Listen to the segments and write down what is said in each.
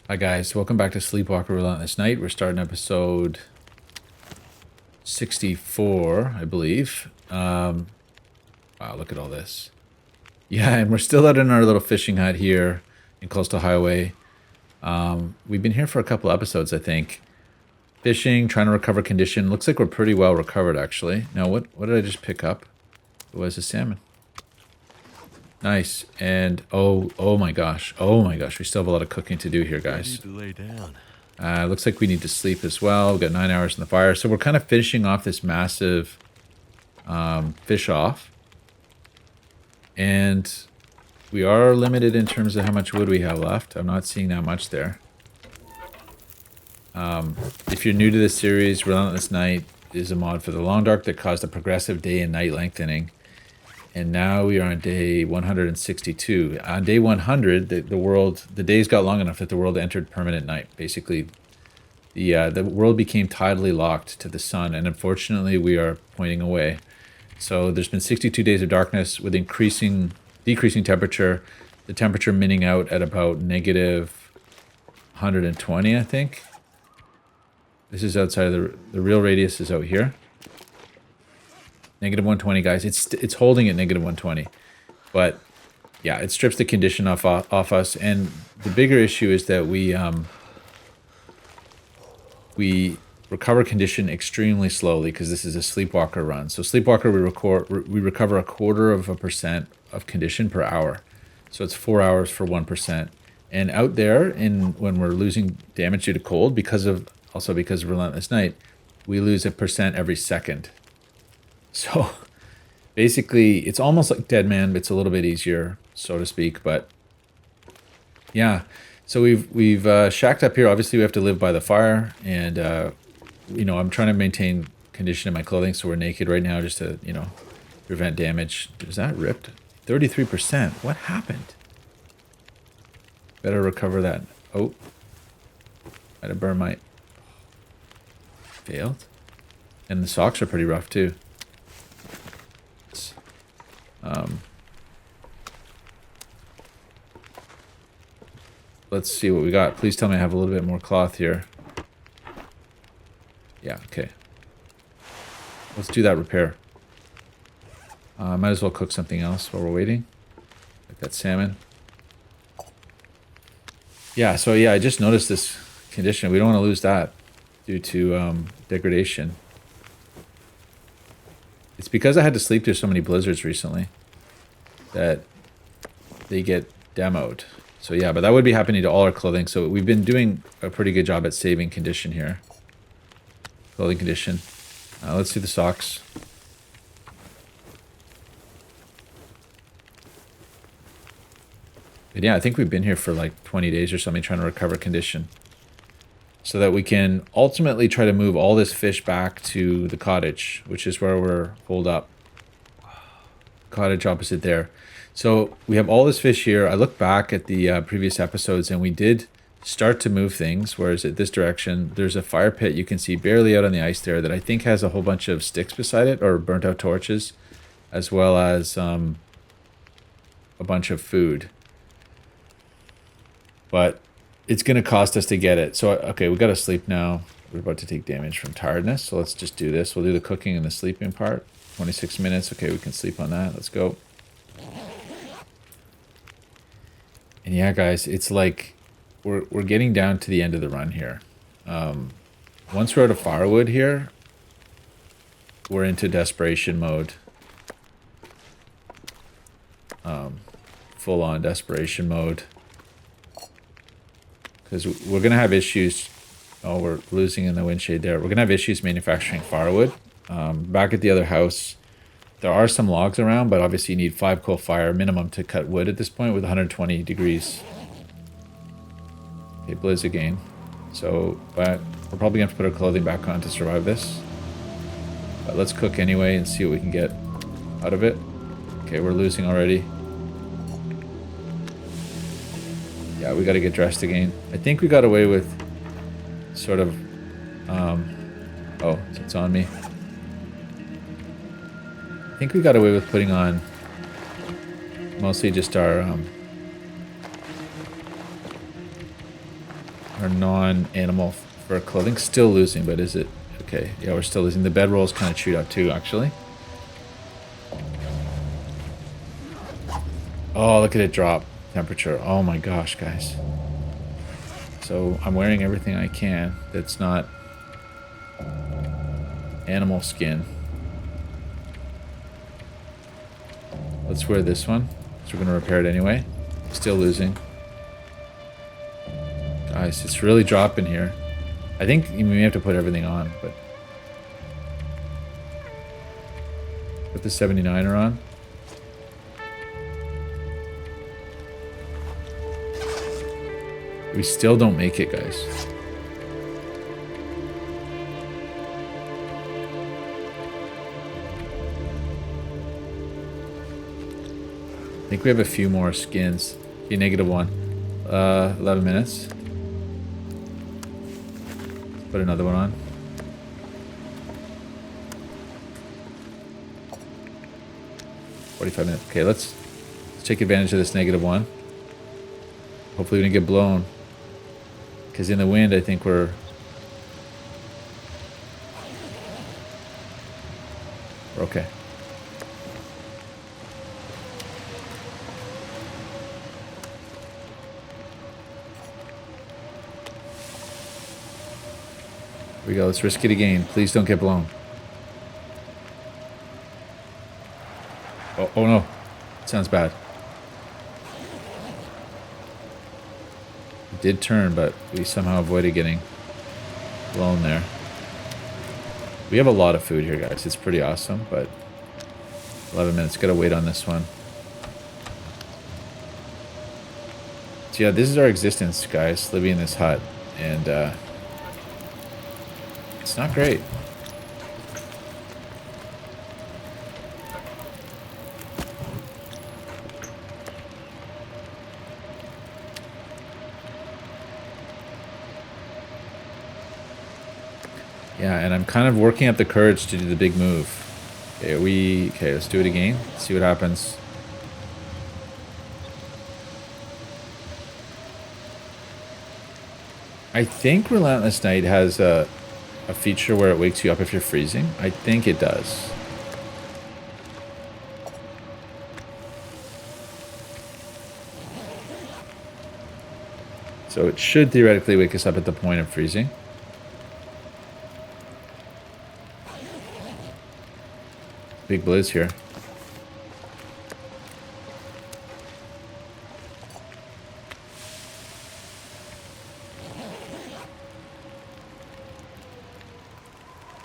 Hi guys, welcome back to Sleepwalker Relentless Night. We're starting episode 64, I believe. Wow, look at all this. Yeah, and we're still out in our little fishing hut here in Coastal Highway. We've been here for a couple episodes, I think. Fishing, trying to recover condition. Looks like we're pretty well recovered, actually. Now, what did I just pick up? It was a salmon. Nice. And oh my gosh. Oh my gosh, we still have a lot of cooking to do here, guys. Need to lay down. Looks like we need to sleep as well. We've got 9 hours in the fire. So we're kind of finishing off this massive fish off. And we are limited in terms of how much wood we have left. I'm not seeing that much there. If you're new to this series, Relentless Night is a mod for the Long Dark that caused a progressive day and night lengthening. And now we are on day 162. On day 100, the days got long enough that the world entered permanent night. Basically, the world became tidally locked to the sun, and unfortunately, we are pointing away. So there's been 62 days of darkness with decreasing temperature. The temperature minning out at about negative 120, I think. This is outside of the real radius is out here. Negative 120, guys. It's holding at negative 120, but yeah, it strips the condition off us. And the bigger issue is that we recover condition extremely slowly because this is a sleepwalker run. So sleepwalker, we recover 1/4% of condition per hour. So it's 4 hours for 1%. And out there, when we're losing damage due to cold, because of Relentless Night, we lose 1% every second. So basically, it's almost like Dead Man, but it's a little bit easier, so to speak. But yeah, so we've shacked up here. Obviously, we have to live by the fire, and I'm trying to maintain condition in my clothing, so we're naked right now just to prevent damage. Is that ripped? 33%. What happened? Better recover that. Oh, had to burn my. Failed, and the socks are pretty rough too. Let's see what we got. Please tell me I have a little bit more cloth here. Yeah, okay. Let's do that repair. Might as well cook something else while we're waiting. Like that salmon. Yeah, so yeah, I just noticed this condition. We don't want to lose that due to degradation. It's because I had to sleep through so many blizzards recently that they get demoed. So yeah, but that would be happening to all our clothing. So we've been doing a pretty good job at saving condition here. Clothing condition. Let's do the socks. But yeah, I think we've been here for like 20 days or something trying to recover condition. So that we can ultimately try to move all this fish back to the cottage, which is where we're holed up. Cottage opposite there. So we have all this fish here. I look back at the previous episodes and we did start to move things. Whereas at this direction, there's a fire pit you can see barely out on the ice there that I think has a whole bunch of sticks beside it or burnt out torches, as well as a bunch of food. But it's going to cost us to get it. So, okay, we got to sleep now. We're about to take damage from tiredness. So let's just do this. We'll do the cooking and the sleeping part. 26 minutes. Okay, we can sleep on that. Let's go. And yeah, guys, it's like we're getting down to the end of the run here. Once we're out of firewood here, we're into desperation mode. Full-on desperation mode. Because we're going to have issues. Oh, we're losing in the wind shade there. We're going to have issues manufacturing firewood. Back at the other house, there are some logs around, but obviously you need 5 coal fire minimum to cut wood at this point with 120 degrees. Okay, blizz again. So, but we're probably going to have to put our clothing back on to survive this. But let's cook anyway and see what we can get out of it. Okay, we're losing already. Yeah, we got to get dressed again. I think we got away with sort of... oh, it's on me. I think we got away with putting on mostly just our our non-animal fur clothing. Still losing, but is it okay? Yeah, we're still losing. The bedroll is kind of chewed up too, actually. Oh, look at it drop temperature. Oh my gosh, guys. So I'm wearing everything I can that's not animal skin. Let's wear this one. So we're going to repair it anyway. Still losing. Guys, it's really dropping here. I think we may have to put everything on, but... Put the 79er on. We still don't make it, guys. I think we have a few more skins. Okay, -1. 11 minutes. Put another one on. $45 minutes. Okay, let's take advantage of this -1. Hopefully we don't get blown. Because in the wind, I think we're okay. Here we go. Let's risk it again. Please don't get blown. Oh no. Sounds bad. It did turn, but we somehow avoided getting blown there. We have a lot of food here, guys. It's pretty awesome, but 11 minutes. Gotta wait on this one. So yeah, this is our existence, guys, living in this hut. And it's not great. Yeah, and I'm kind of working up the courage to do the big move. Okay, let's do it again. See what happens. I think Relentless Night has a feature where it wakes you up if you're freezing. I think it does. So it should theoretically wake us up at the point of freezing. Big blizz here.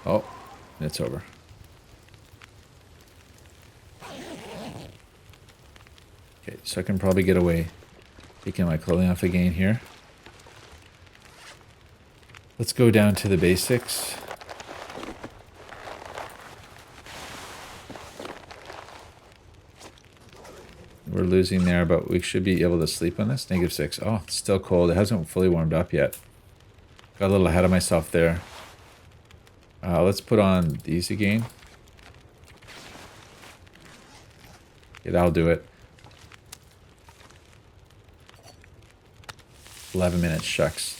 Oh, it's over. Okay, so I can probably get away taking my clothing off again here. Let's go down to the basics. We're losing there, but we should be able to sleep on this. -6. Oh, it's still cold. It hasn't fully warmed up yet. Got a little ahead of myself there. Let's put on these again. Yeah, that'll do it. 11 minutes, shucks.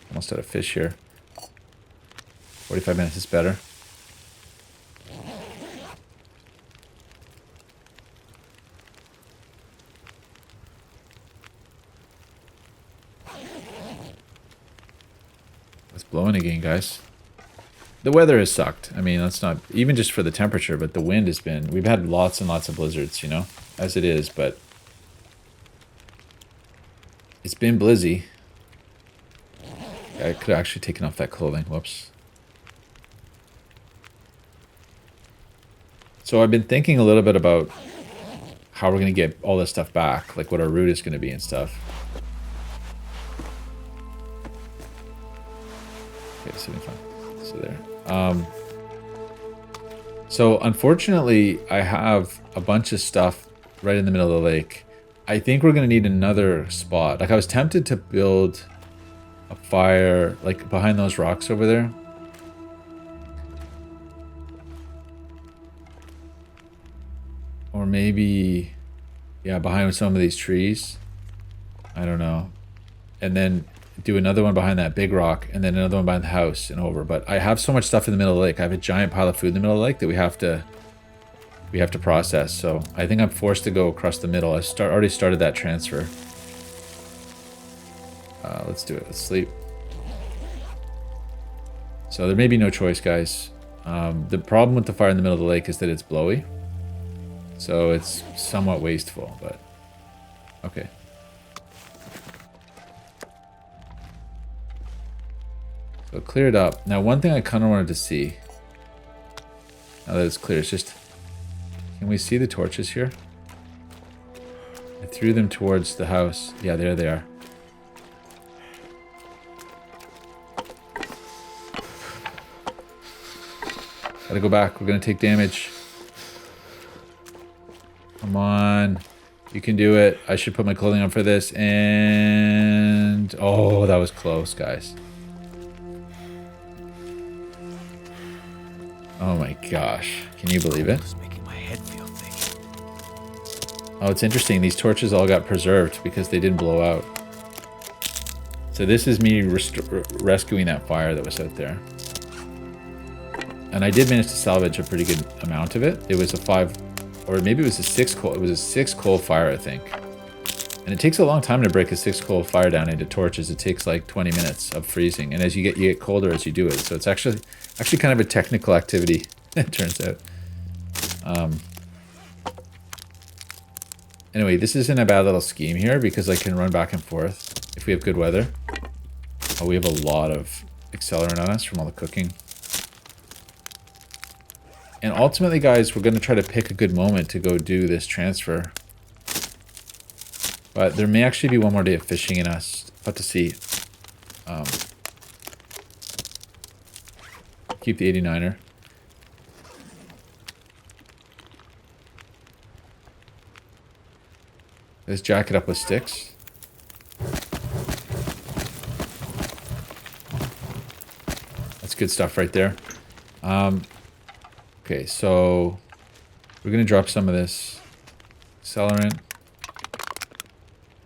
Almost out of fish here. 45 minutes is better. It's blowing again, guys. The weather has sucked. I mean, that's not even just for the temperature, but the wind has been. We've had lots and lots of blizzards, you know, as it is, but it's been blizzy. I could have actually taken off that clothing. Whoops. So I've been thinking a little bit about how we're going to get all this stuff back, like what our route is going to be and stuff. Okay, 75. So there. So unfortunately, I have a bunch of stuff right in the middle of the lake. I think we're going to need another spot. Like I was tempted to build a fire like behind those rocks over there. Or maybe Yeah, behind some of these trees. I don't know. And then do another one behind that big rock, and then another one behind the house and over. But I have so much stuff in the middle of the lake. I have a giant pile of food in the middle of the lake that we have to process. So I think I'm forced to go across the middle. I already started that transfer. Let's do it. Let's sleep. So there may be no choice, guys. The problem with the fire in the middle of the lake is that it's blowy. So it's somewhat wasteful, but okay. So it cleared up. Now, one thing I kind of wanted to see, now that it's clear, is just, can we see the torches here? I threw them towards the house. Yeah, there they are. Gotta go back. We're gonna take damage. Come on. You can do it. I should put my clothing on for this. And... oh, that was close, guys. Oh my gosh. Can you believe it? Oh, it's interesting. These torches all got preserved because they didn't blow out. So this is me rescuing that fire that was out there. And I did manage to salvage a pretty good amount of it. It was a 5, or maybe it was a 6 coal. It was a 6 coal fire, I think. And it takes a long time to break a 6 coal fire down into torches. It takes like 20 minutes of freezing. And as you get colder as you do it. So it's actually kind of a technical activity, it turns out. Anyway, this isn't a bad little scheme here because I can run back and forth if we have good weather. Oh, we have a lot of accelerant on us from all the cooking. And ultimately, guys, we're going to try to pick a good moment to go do this transfer. But there may actually be one more day of fishing in us. But to see. Keep the 89er. Let's jack it up with sticks. That's good stuff right there. Okay, so we're going to drop some of this accelerant.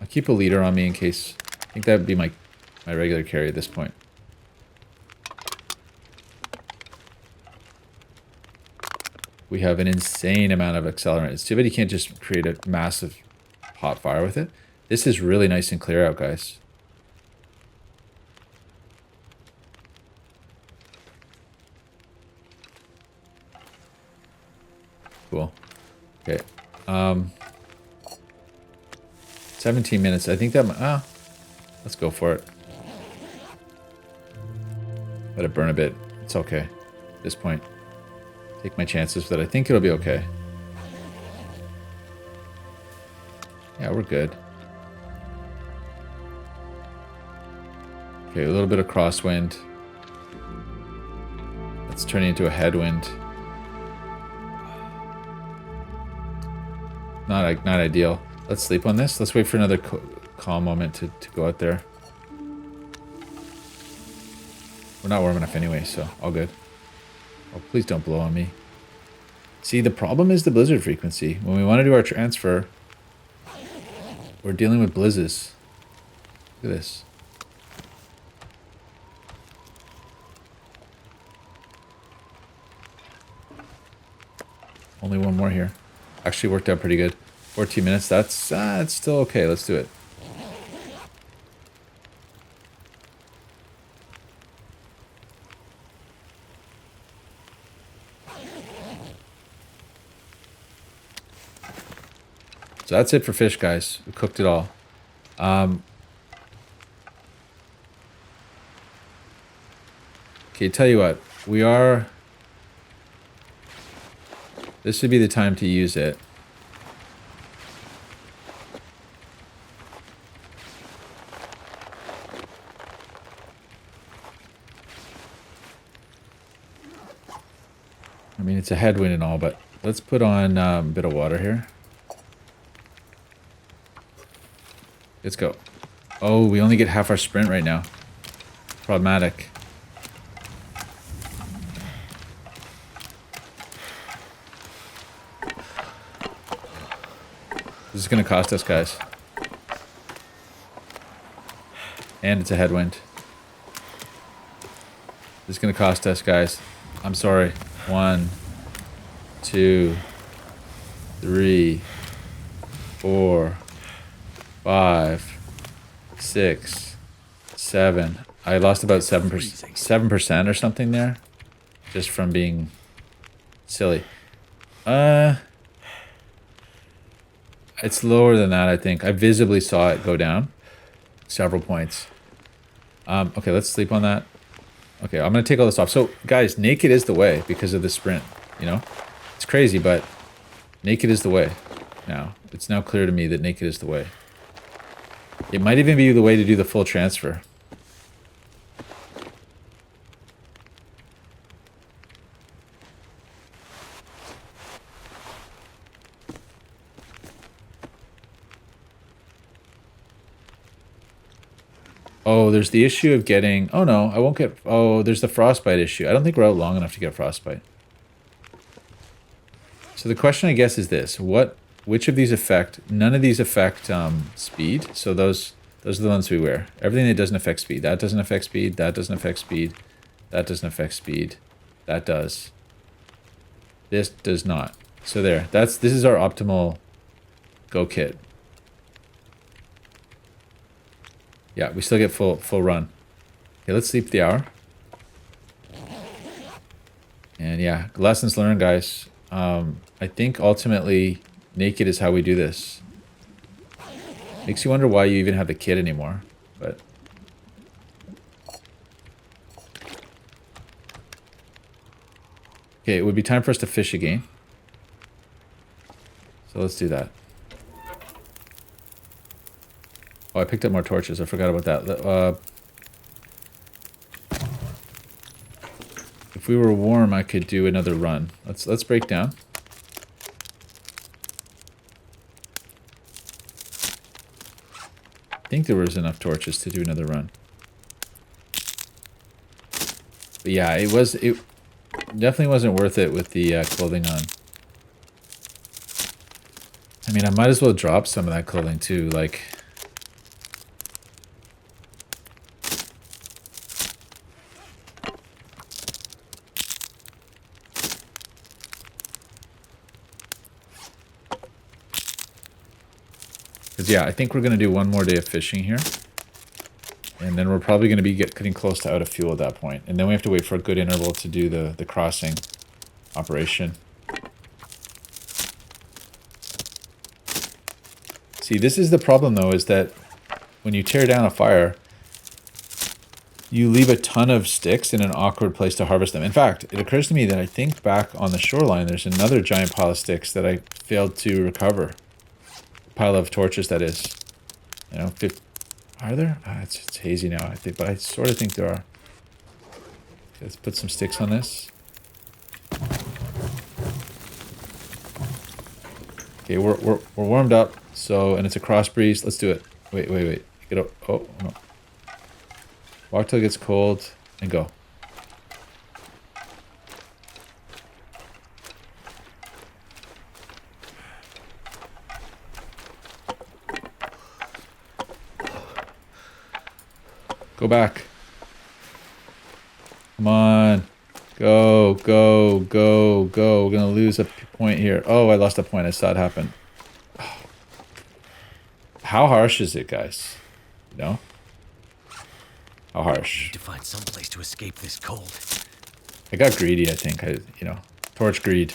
I'll keep a leader on me in case. I think that would be my regular carry at this point. We have an insane amount of accelerant. It's too bad you can't just create a massive hot fire with it. This is really nice and clear out, guys. Cool. Okay. 17 minutes. I think that... let's go for it. Let it burn a bit. It's okay at this point. Take my chances with it. I think it'll be okay. Yeah, we're good. Okay, a little bit of crosswind. It's turning into a headwind. Not ideal. Let's sleep on this. Let's wait for another calm moment to go out there. We're not warm enough anyway, so all good. Oh, please don't blow on me. See, the problem is the blizzard frequency. When we want to do our transfer, we're dealing with blizzes. Look at this. Only one more here. Actually worked out pretty good. 14 minutes. That's it's still okay. Let's do it. So that's it for fish, guys. We cooked it all. Okay, tell you what. This would be the time to use it. I mean, it's a headwind and all, but let's put on a bit of water here. Let's go. Oh, we only get half our sprint right now. Problematic. This is gonna cost us, guys. And it's a headwind. This is gonna cost us, guys. I'm sorry. 1, 2, 3, 4, 5, 6, 7. I lost about 7% or something there, just from being silly. It's lower than that, I think. I visibly saw it go down several points. Okay, let's sleep on that. Okay, I'm gonna take all this off. So, guys, naked is the way because of the sprint. You know, it's crazy, but naked is the way. Now, it's now clear to me that naked is the way. It might even be the way to do the full transfer. Oh, there's the issue of getting... Oh, no, I won't get... Oh, there's the frostbite issue. I don't think we're out long enough to get frostbite. So the question, I guess, is this. Which of these affect... None of these affect speed. So those are the ones we wear. Everything that doesn't affect speed. That doesn't affect speed. That doesn't affect speed. That doesn't affect speed. That does. This does not. So there. This is our optimal go kit. Yeah, we still get full run. Okay, let's sleep the hour. And yeah, lessons learned, guys. I think ultimately naked is how we do this. Makes you wonder why you even have the kit anymore, but okay, it would be time for us to fish again. So let's do that. Oh, I picked up more torches. I forgot about that. If we were warm, I could do another run. Let's break down. I think there was enough torches to do another run. But yeah, it definitely wasn't worth it with the clothing on. I mean, I might as well drop some of that clothing too, like... Because yeah, I think we're going to do one more day of fishing here. And then we're probably going to be getting close to out of fuel at that point. And then we have to wait for a good interval to do the crossing operation. See, this is the problem though, is that when you tear down a fire, you leave a ton of sticks in an awkward place to harvest them. In fact, it occurs to me that I think back on the shoreline, there's another giant pile of sticks that I failed to recover. Pile of torches, that is. You know, are there? It's hazy now, I think, but I sort of think there are. Okay, let's put some sticks on this. Okay, we're warmed up, so, and it's a cross breeze. Let's do it. Wait. Get up. Oh, no. Walk till it gets cold and go. Go back. Come on. Go. We're going to lose a point here. Oh, I lost a point. I saw it happen. How harsh is it, guys? You know? How harsh? Need to find some place to escape this cold. I got greedy, I think. Torch greed.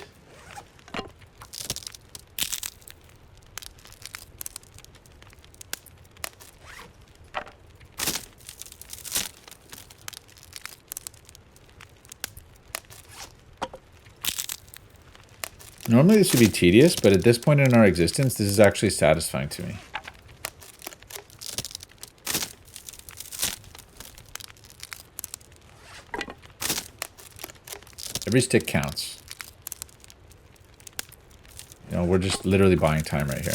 Normally this would be tedious, but at this point in our existence, this is actually satisfying to me. Every stick counts. You know, we're just literally buying time right here.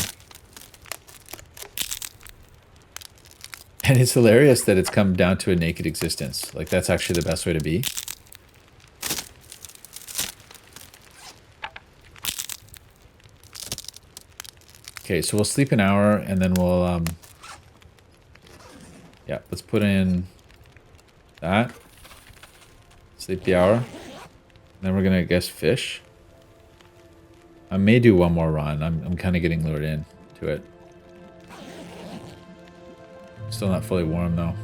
And it's hilarious that it's come down to a naked existence. Like, that's actually the best way to be. Okay, so we'll sleep an hour and then we'll yeah, let's put in that. Sleep the hour. Then we're gonna guess fish. I may do one more run. I'm kind of getting lured in to it. Still not fully warm though.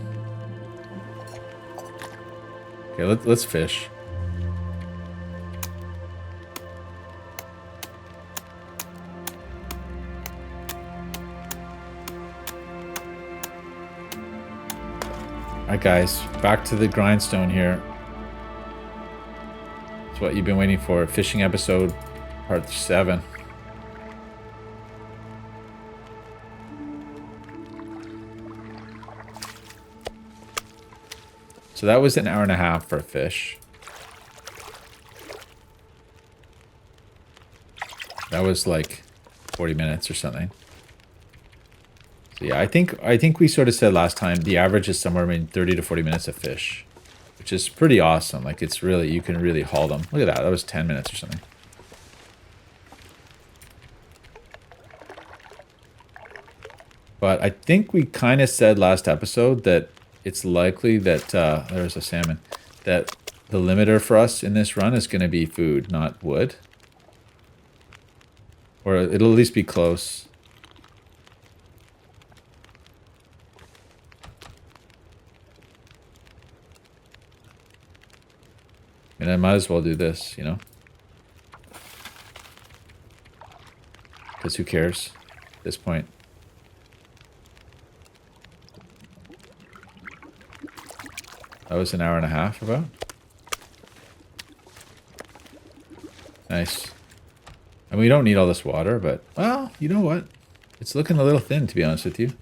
Okay, let's fish. Alright guys, back to the grindstone here. It's what you've been waiting for. Fishing episode part 7. So that was an hour and a half for a fish. That was like 40 minutes or something. So yeah, I think we sort of said last time the average is somewhere between 30 to 40 minutes of fish, which is pretty awesome. Like it's really, you can really haul them. Look at that. That was 10 minutes or something. But I think we kind of said last episode that it's likely that, there's a salmon, that the limiter for us in this run is going to be food, not wood. Or it'll at least be close. And I might as well do this, you know? Because who cares at this point? That was an hour and a half about. Nice. And we don't need all this water, but, well, you know what? It's looking a little thin, to be honest with you.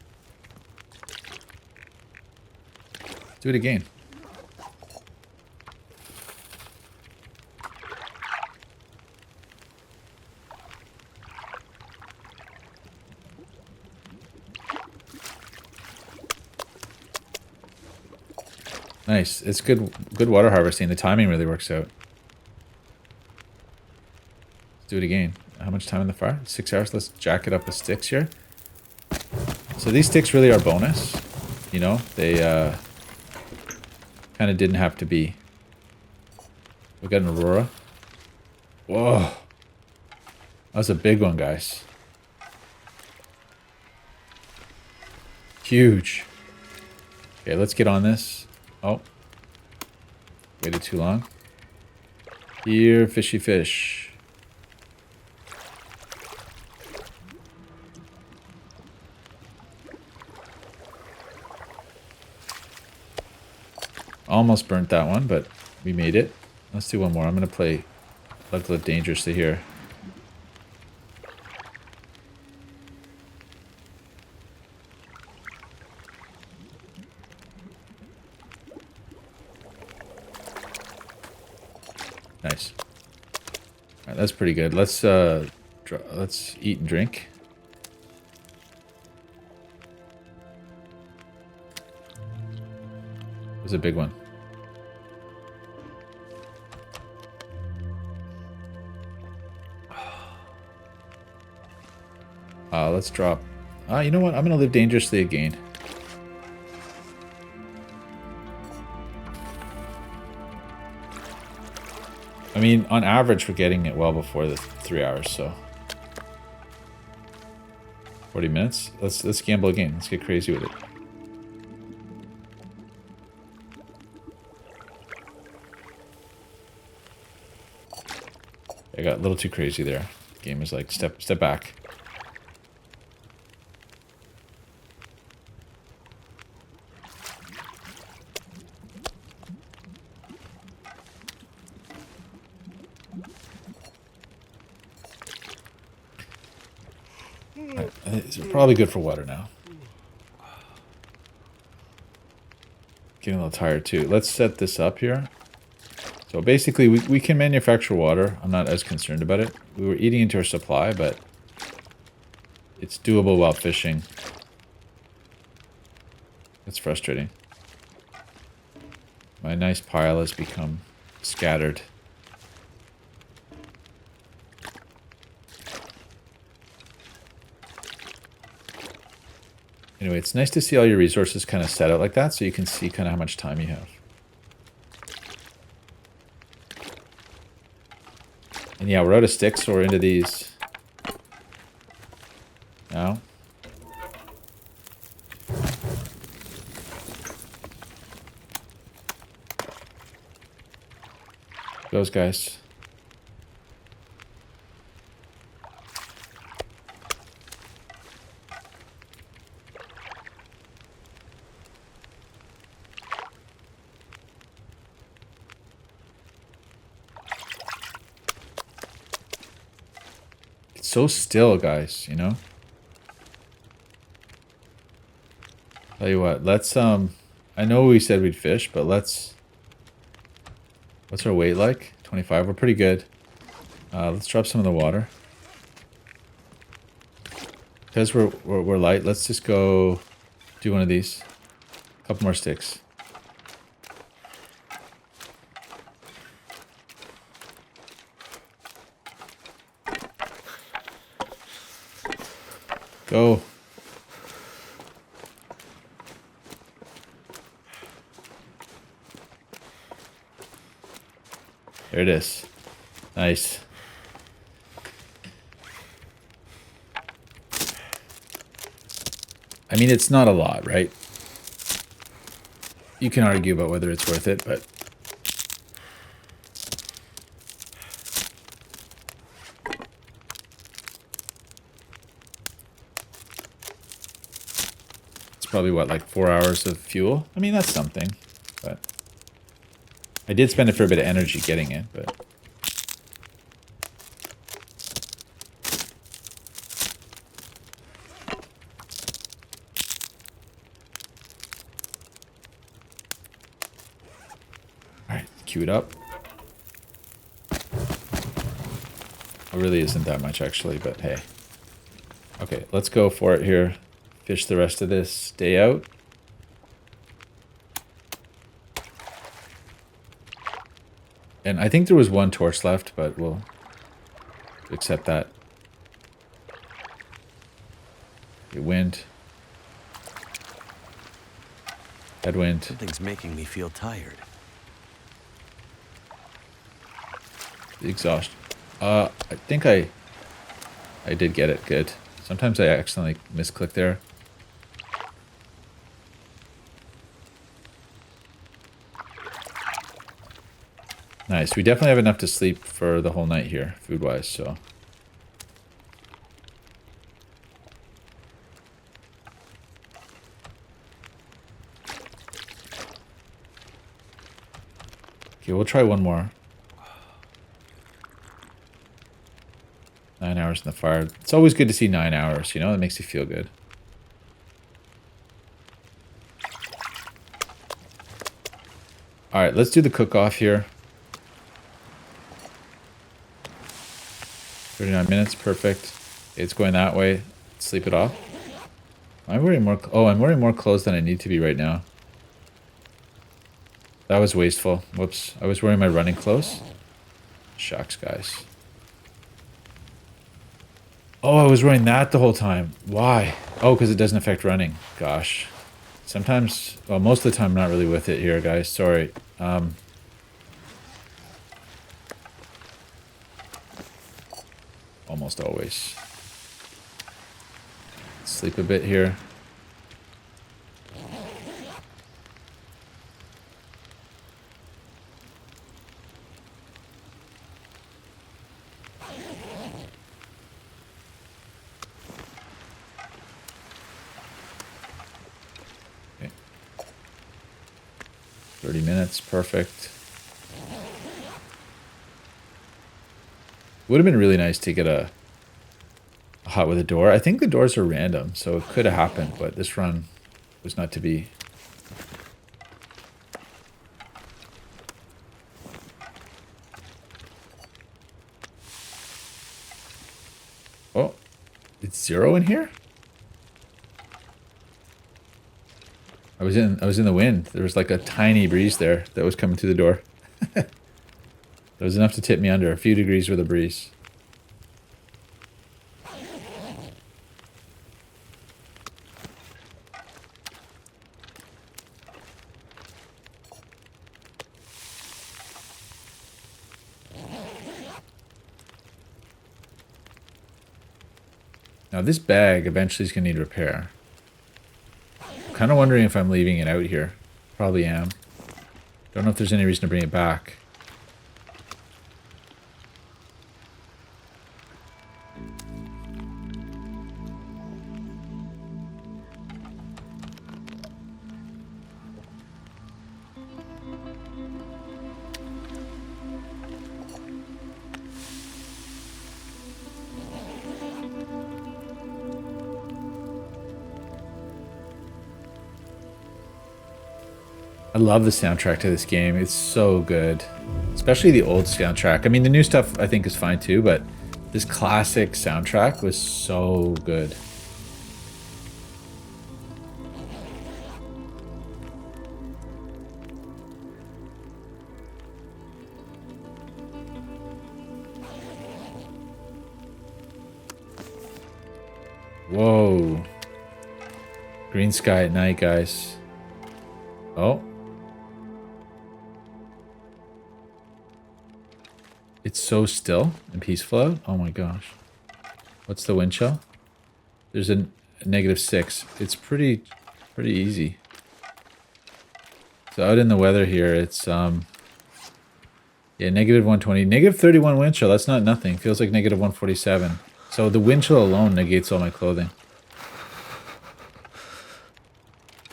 Let's do it again. Nice. It's good water harvesting. The timing really works out. Let's do it again. How much time in the fire? 6 hours. Let's jack it up with sticks here. So these sticks really are bonus. You know, they kind of didn't have to be. We got an Aurora. Whoa. That was a big one, guys. Huge. Okay, let's get on this. Oh. Waited too long. Here, fishy fish. Almost burnt that one, but we made it. Let's do one more. I'm going to play Live Dangerously here. Nice. All right, that's pretty good. Let's eat and drink. It was a big one. Let's drop. You know what? I'm gonna live dangerously again. I mean, on average, we're getting it well before the 3 hours, so 40 minutes. Let's gamble again. Let's get crazy with it. I got a little too crazy there. The game is like step back. It's probably good for water now. Getting a little tired too. Let's set this up here. So basically we can manufacture water. I'm not as concerned about it. We were eating into our supply, but it's doable while fishing. It's frustrating. My nice pile has become scattered. Anyway, it's nice to see all your resources kind of set out like that so you can see kind of how much time you have. And yeah, we're out of sticks, so we're into these now. Those guys. It's so still, guys, you know? Tell you what, let's, I know we said we'd fish, but let's, what's our weight like? 25, we're pretty good. Let's drop some of the water. Because we're light, let's just go do one of these. A couple more sticks. Go. There it is. Nice. I mean, it's not a lot, right? You can argue about whether it's worth it, but... it's probably, what, like 4 hours of fuel? I mean, that's something, but... I did spend a fair bit of energy getting it, but... Alright, queue it up. It really isn't that much, actually, but hey. Okay, let's go for it here. Fish the rest of this day out. And I think there was one torch left, but we'll accept that. Okay, wind. Headwind. Something's making me feel tired. Exhaust. I think I did get it. Good. Sometimes I accidentally misclick there. Nice. We definitely have enough to sleep for the whole night here, food-wise, so... Okay, we'll try one more. 9 hours in the fire. It's always good to see 9 hours, you know? It makes you feel good. Alright, let's do the cook-off here. 39 minutes, perfect. It's going that way. Sleep it off. I'm wearing more... Oh, I'm wearing more clothes than I need to be right now. That was wasteful. Whoops. I was wearing my running clothes. Shucks, guys. Oh, I was wearing that the whole time. Why? Oh, because it doesn't affect running. Gosh. Sometimes... Well, most of the time I'm not really with it here, guys. Sorry. Almost always. Sleep a bit here. Okay. 30 minutes, perfect. Would have been really nice to get a hut with a door. I think the doors are random, so it could have happened, but this run was not to be. Oh, it's 0 in here? I was in the wind. There was like a tiny breeze there that was coming through the door. It was enough to tip me under. A few degrees with a breeze. Now this bag eventually is going to need repair. I'm kind of wondering if I'm leaving it out here. Probably am. Don't know if there's any reason to bring it back. I love the soundtrack to this game. It's so good. Especially the old soundtrack. I mean, the new stuff I think is fine too, but this classic soundtrack was so good. Whoa. Green sky at night, guys. Oh. It's so still and peaceful out. Oh my gosh. What's the wind chill? There's a -6. It's pretty easy. So out in the weather here, it's yeah, -120, -31 wind chill. That's not nothing. Feels like -147. So the wind chill alone negates all my clothing.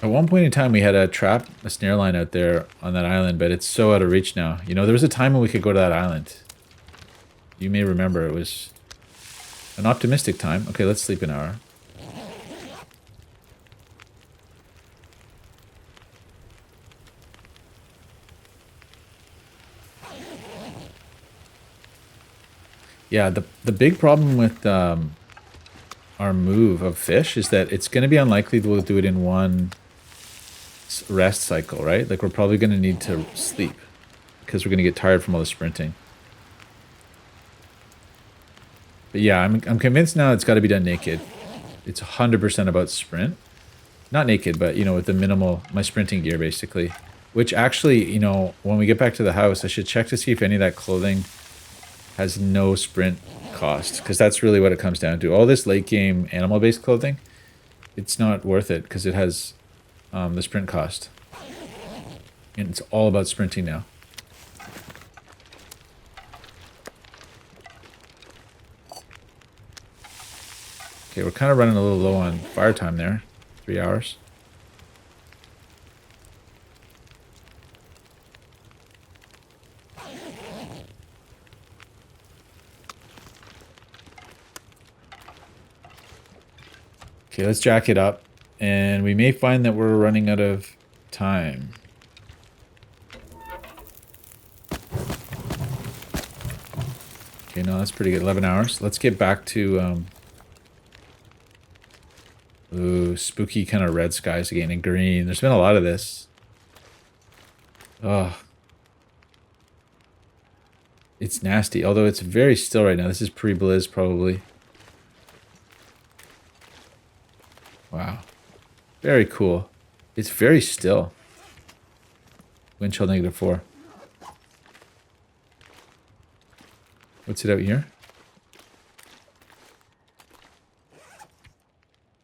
At one point in time, we had a snare line out there on that island, but it's so out of reach now. You know, there was a time when we could go to that island. You may remember it was an optimistic time. Okay, let's sleep an hour. Yeah, the big problem with our move of fish is that it's going to be unlikely that we'll do it in one rest cycle, right? Like we're probably going to need to sleep because we're going to get tired from all the sprinting. But yeah, I'm convinced now it's got to be done naked. It's 100% about sprint. Not naked, but, you know, with the minimal, my sprinting gear, basically. Which actually, you know, when we get back to the house, I should check to see if any of that clothing has no sprint cost. Because that's really what it comes down to. All this late game animal-based clothing, it's not worth it because it has the sprint cost. And it's all about sprinting now. Okay, we're kind of running a little low on fire time there. 3 hours. Okay, let's jack it up. And we may find that we're running out of time. Okay, no, that's pretty good. 11 hours. Let's get back to... ooh, spooky kind of red skies again and green. There's been a lot of this. Oh. It's nasty, although it's very still right now. This is pre-blizz probably. Wow. Very cool. It's very still. Wind chill -4. What's it out here?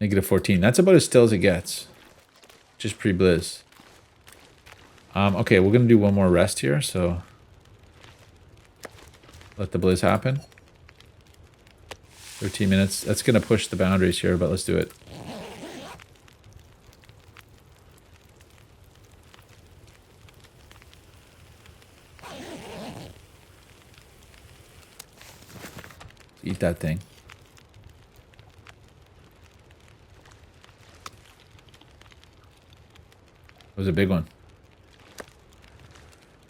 -14. That's about as still as it gets. Just pre-blizz. Okay, we're going to do one more rest here, so... let the blizz happen. 13 minutes. That's going to push the boundaries here, but let's do it. Eat that thing. It was a big one.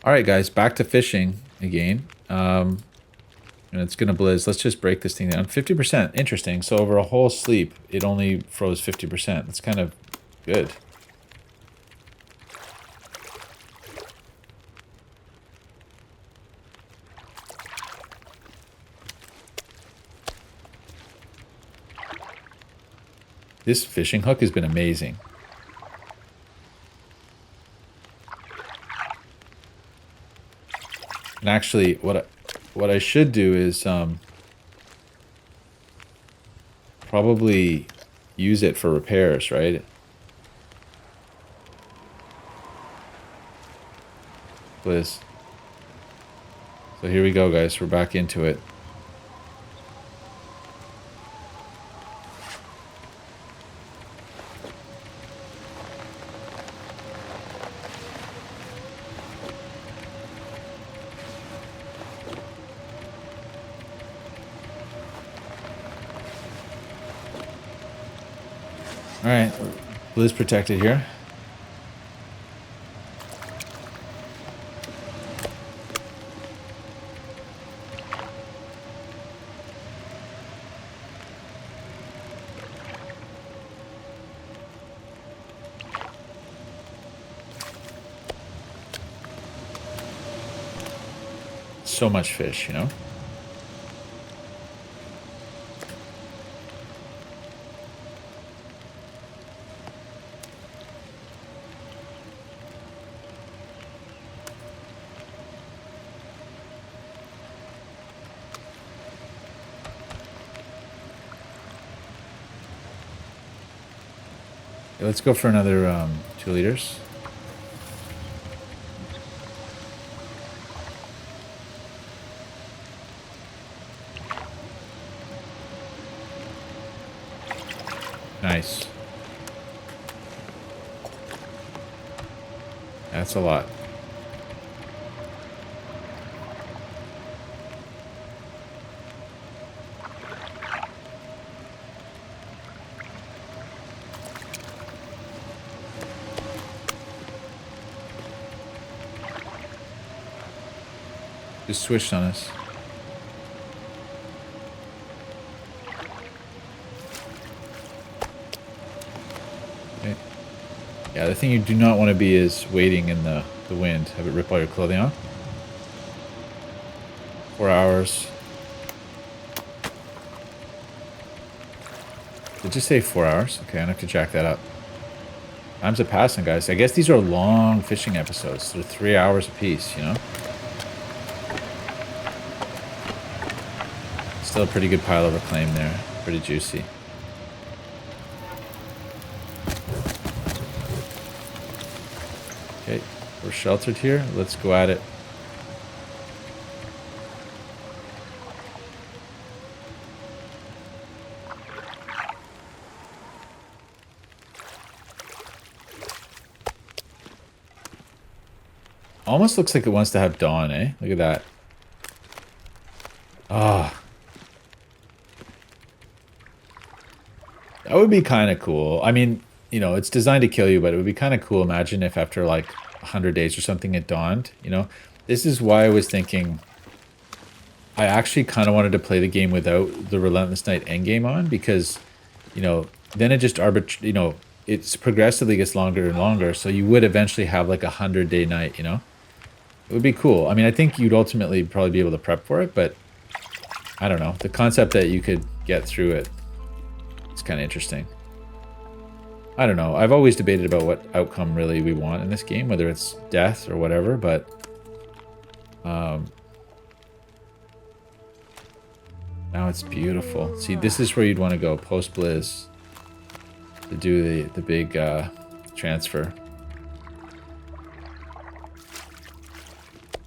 Alright guys, back to fishing again. And it's gonna blizz. Let's just break this thing down. 50%. Interesting. So over a whole sleep, it only froze 50%. That's kind of good. This fishing hook has been amazing. And actually, what I should do is probably use it for repairs, right? Blizz. So here we go, guys. We're back into it. Alright, Blizz protected here. So much fish, you know? Let's go for another 2 liters. Nice. That's a lot. Just switched on us. Okay. Yeah, the thing you do not want to be is waiting in the wind. Have it rip all your clothing off. 4 hours. Did it just say 4 hours? Okay, I'm gonna have to jack that up. Times are passing, guys. I guess these are long fishing episodes. They're 3 hours a piece, you know? Still a pretty good pile of reclaim there. Pretty juicy. Okay, we're sheltered here. Let's go at it. Almost looks like it wants to have dawn, eh? Look at that. Ah. That would be kind of cool. I mean, you know, it's designed to kill you, but it would be kind of cool. Imagine if after like 100 days or something it dawned, you know? This is why I was thinking I actually kind of wanted to play the game without the Relentless Night endgame on because, you know, then it just you know, it's progressively gets longer and longer. So you would eventually have like 100-day night, you know? It would be cool. I mean, I think you'd ultimately probably be able to prep for it, but I don't know. The concept that you could get through it is kind of interesting. I don't know. I've always debated about what outcome really we want in this game, whether it's death or whatever, but now it's beautiful. See, this is where you'd want to go post-Blizz to do the big transfer.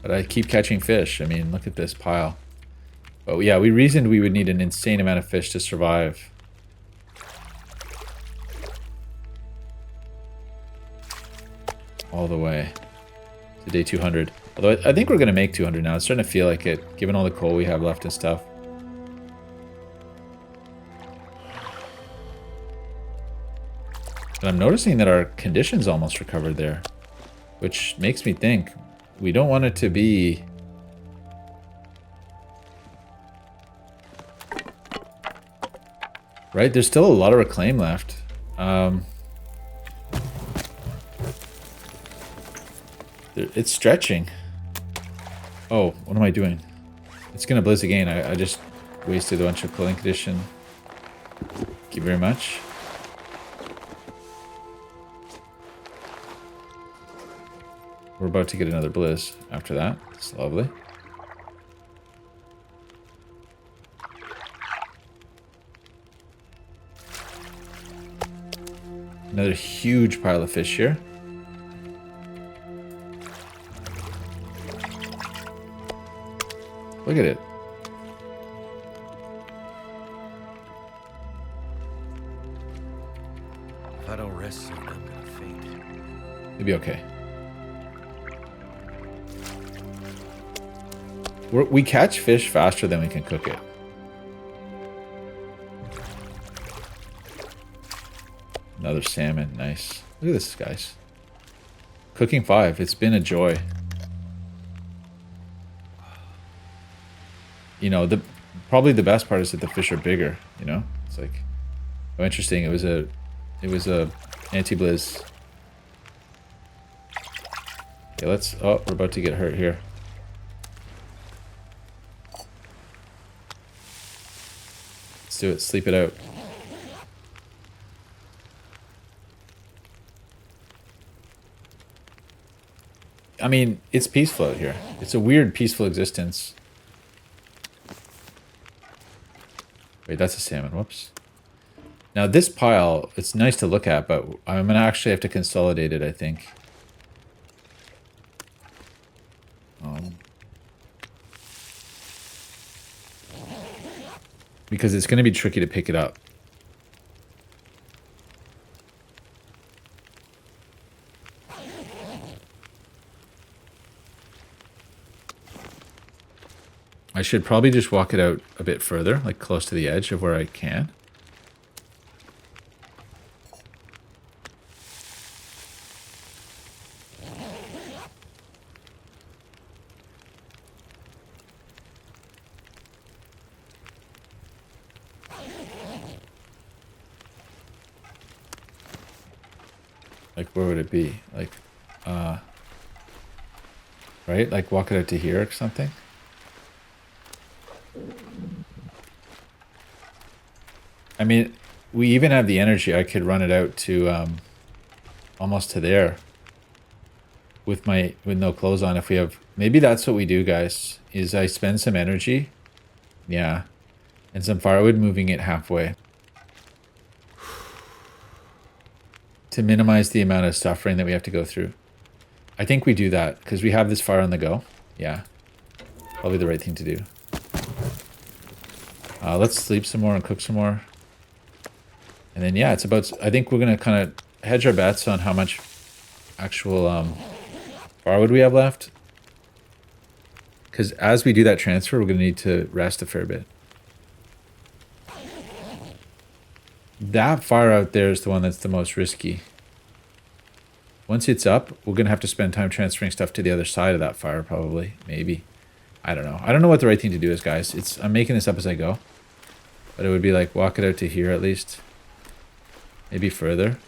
But I keep catching fish. I mean, look at this pile. But yeah, we reasoned we would need an insane amount of fish to survive. All the way to day 200. Although I think we're going to make 200 now. It's starting to feel like it, given all the coal we have left and stuff. But I'm noticing that our condition's almost recovered there, which makes me think we don't want it to be... Right? There's still a lot of reclaim left. It's stretching. Oh, what am I doing? It's gonna blizz again. I just wasted a bunch of clothing condition. Thank you very much. We're about to get another blizz after that. It's lovely. Another huge pile of fish here. Look at it. If I don't rest soon, I'm gonna faint. It'll be okay. We catch fish faster than we can cook it. Another salmon, nice. Look at this, guys. Cooking 5, it's been a joy. You know, probably the best part is that the fish are bigger, you know? It's like, oh, interesting. It was a anti-blizz. Okay, let's, oh, we're about to get hurt here. Let's do it, sleep it out. I mean, it's peaceful out here. It's a weird, peaceful existence. Wait, that's a salmon. Whoops. Now, this pile, it's nice to look at, but I'm going to actually have to consolidate it, I think. Because it's going to be tricky to pick it up. I should probably just walk it out a bit further, like close to the edge of where I can. Like, where would it be? Like, right? Like, walk it out to here or something? I mean, we even have the energy. I could run it out to, almost to there. With no clothes on. If we have, maybe that's what we do, guys. Is I spend some energy. Yeah. And some firewood, moving it halfway. To minimize the amount of suffering that we have to go through. I think we do that because we have this fire on the go. Yeah. Probably the right thing to do. Let's sleep some more and cook some more. And then, yeah, it's about... I think we're going to kind of hedge our bets on how much actual firewood we have left. Because as we do that transfer, we're going to need to rest a fair bit. That fire out there is the one that's the most risky. Once it's up, we're going to have to spend time transferring stuff to the other side of that fire, probably. Maybe. I don't know. I don't know what the right thing to do is, guys. I'm making this up as I go. But it would be like, walk it out to here at least. Maybe further.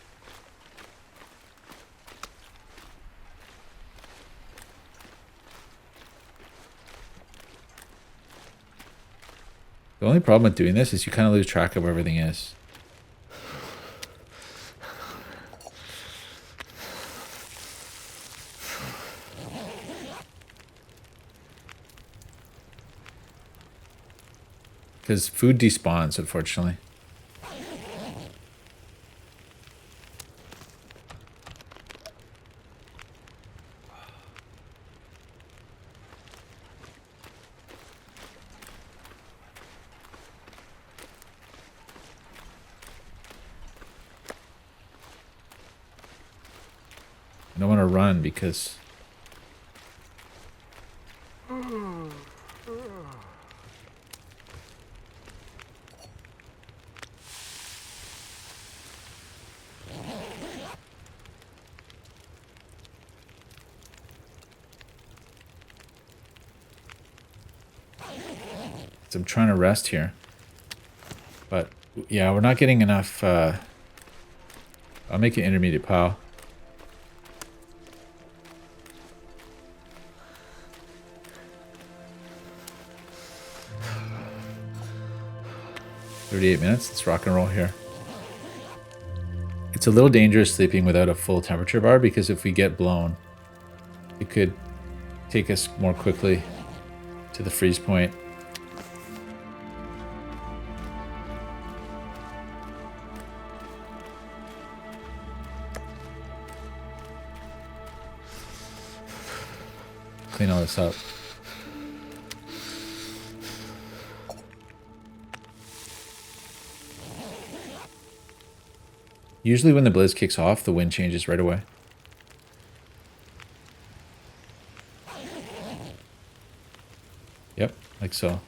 The only problem with doing this is you kind of lose track of where everything is. Because food despawns, unfortunately. I don't want to run because... I'm trying to rest here. But, yeah, we're not getting enough... I'll make an intermediate pile. "38 minutes. Let's rock and roll here." It's a little dangerous sleeping without a full temperature bar because if we get blown, it could take us more quickly to the freeze point. clean all this up. Usually when the blizz kicks off, the wind changes right away. Yep, like so.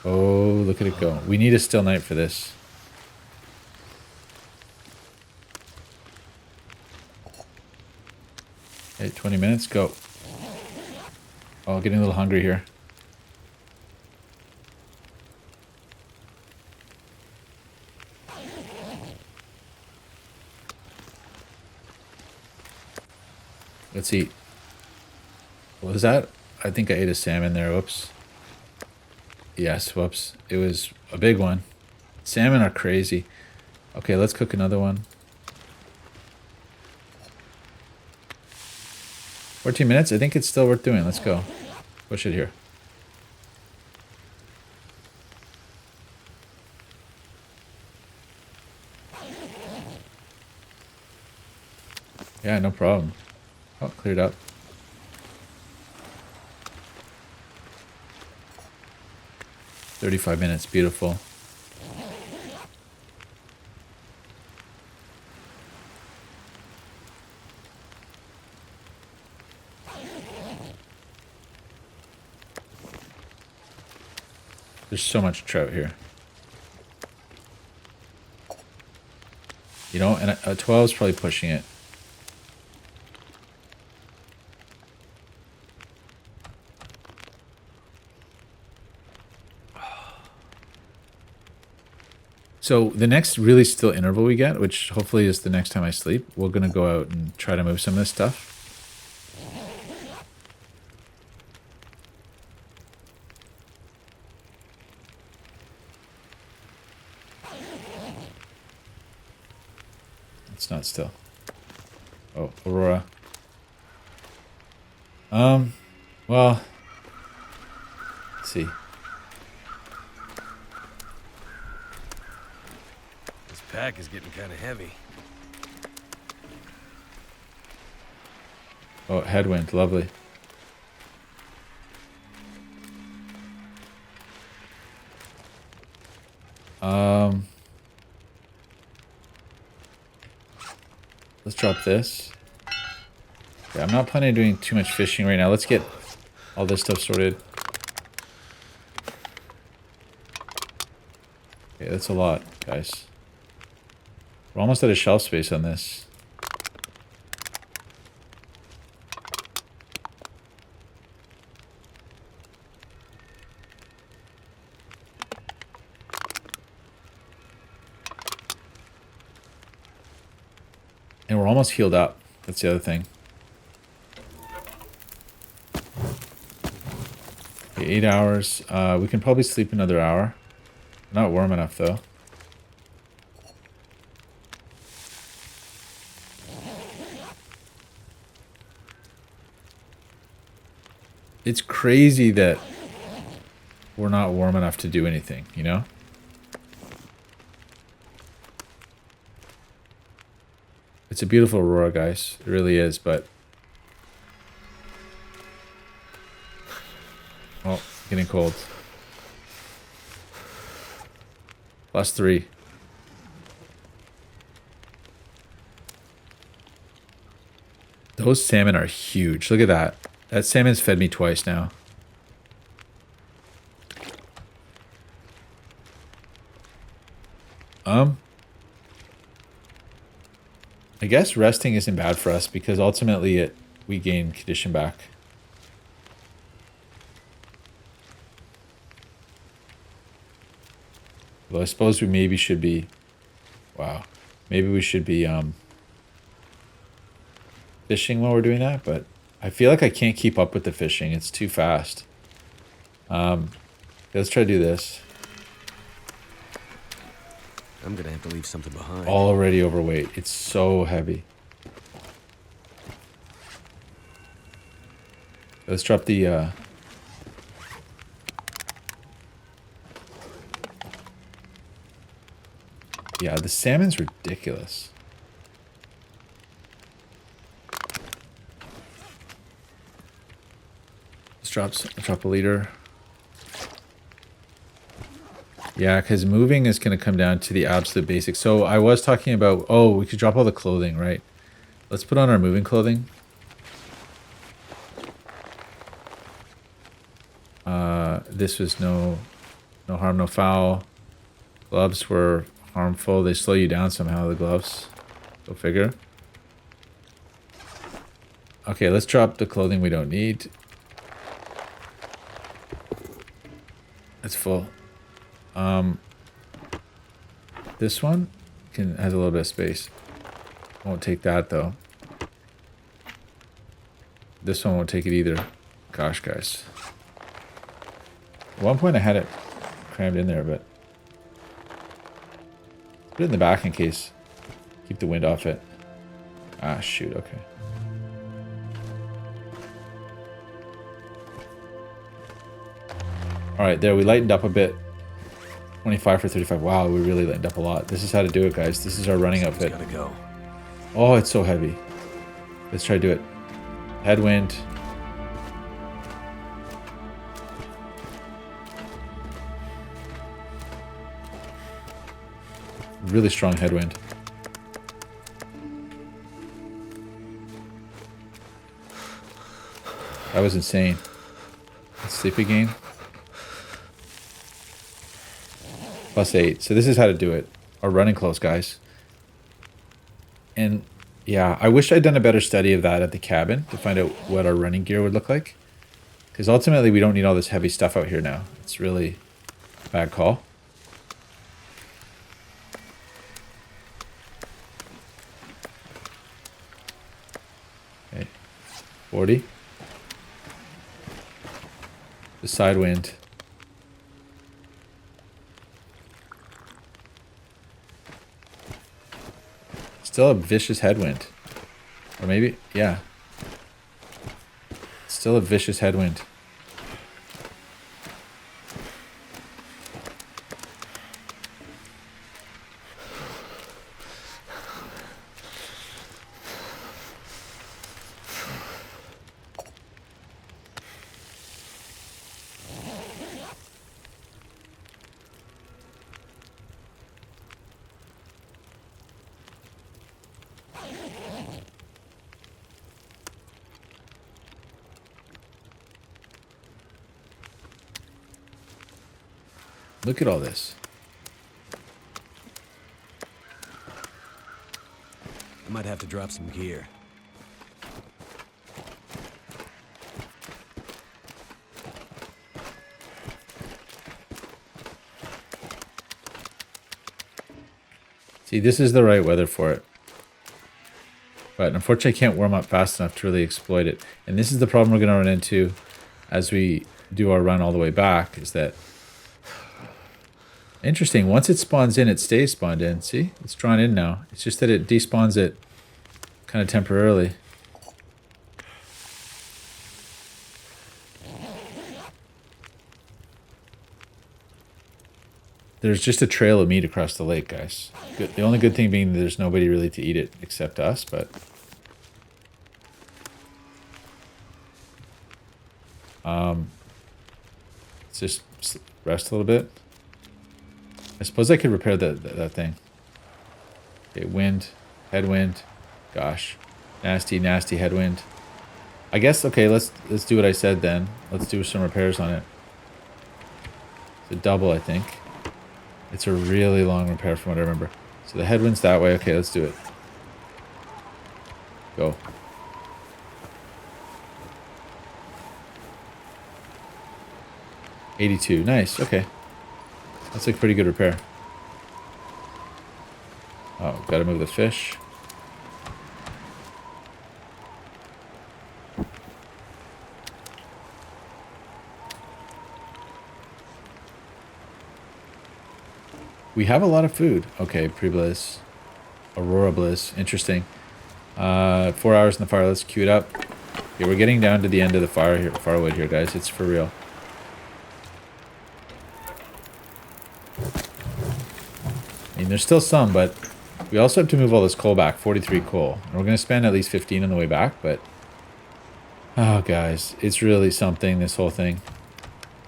Oh, look at it go. We need a still night for this. Okay, 20 minutes, go. Oh, getting a little hungry here. Let's eat. What was that? I think I ate a salmon there. Whoops. Yes, whoops. It was a big one. Salmon are crazy. Okay, let's cook another one. 14 minutes? I think it's still worth doing. Let's go. Push it here. Yeah, no problem. Oh, cleared up. $35 beautiful. There's so much trout here. You know, and a 12 is probably pushing it. So the next really still interval we get, which hopefully is the next time I sleep, we're going to go out and try to move some of this stuff. It's not still. Oh, Aurora. Well, let's see. This pack is getting kind of heavy. Oh, headwind, lovely. Let's drop this. Yeah, I'm not planning on doing too much fishing right now. Let's get all this stuff sorted. Okay, that's a lot, guys. We're almost out of shelf space on this. And we're almost healed up. That's the other thing. Okay, 8 hours. We can probably sleep another hour. Not warm enough, though. It's crazy that we're not warm enough to do anything, you know? It's a beautiful aurora, guys. It really is, but... Oh, getting cold. +3. Those salmon are huge. Look at that. That salmon's fed me twice now. I guess resting isn't bad for us because ultimately we gain condition back. Well, I suppose we maybe should be... Wow. Maybe we should be fishing while we're doing that, but I feel like I can't keep up with the fishing. It's too fast. Let's try to do this. I'm gonna have to leave something behind. Already overweight. It's so heavy. Let's drop the Yeah, the salmon's ridiculous. Let's drop a liter. Yeah, because moving is going to come down to the absolute basics. So I was talking about, oh, we could drop all the clothing, right? Let's put on our moving clothing. This was no harm, no foul. Gloves were harmful. They slow you down somehow, the gloves. Go figure. Okay, let's drop the clothing we don't need. That's full. This one has a little bit of space. Won't take that though. This one won't take it either. Gosh, guys. At one point I had it crammed in there, but put it in the back in case. Keep the wind off it. Ah, shoot. Okay. All right, there. We lightened up a bit. 25 for 35. Wow, we really lightened up a lot. This is how to do it, guys. This is our running outfit. Gotta go. Oh, it's so heavy. Let's try to do it. Headwind. Really strong headwind. That was insane. Let's sleep again. +8. So this is how to do it. Our running clothes, guys. And yeah, I wish I'd done a better study of that at the cabin to find out what our running gear would look like. Because ultimately we don't need all this heavy stuff out here now. It's really a bad call. Okay. 40. The side wind. Still a vicious headwind. Or maybe, yeah. Still a vicious headwind. Look at all this. I might have to drop some gear. See, this is the right weather for it. But unfortunately, I can't warm up fast enough to really exploit it. And this is the problem we're going to run into as we do our run all the way back, is that... Interesting, once it spawns in, it stays spawned in. See? It's drawn in now. It's just that it despawns it kind of temporarily. There's just a trail of meat across the lake, guys. Good. The only good thing being that there's nobody really to eat it except us, but... let's just rest a little bit. I suppose I could repair that thing. Okay, wind, headwind. Gosh. Nasty, nasty headwind. I guess, okay, let's do what I said then. Let's do some repairs on it. It's a double, I think. It's a really long repair from what I remember. So the headwind's that way. Okay, let's do it. Go. $82. Nice. Okay. That's like pretty good repair. Oh, gotta move the fish. We have a lot of food. Okay, pre-bliss. Aurora bliss. Interesting. 4 hours in the fire. Let's queue it up. Okay, we're getting down to the end of the firewood here, guys. It's for real. I mean, there's still some, but we also have to move all this coal back, 43 coal. And we're going to spend at least 15 on the way back, but... Oh, guys, it's really something, this whole thing.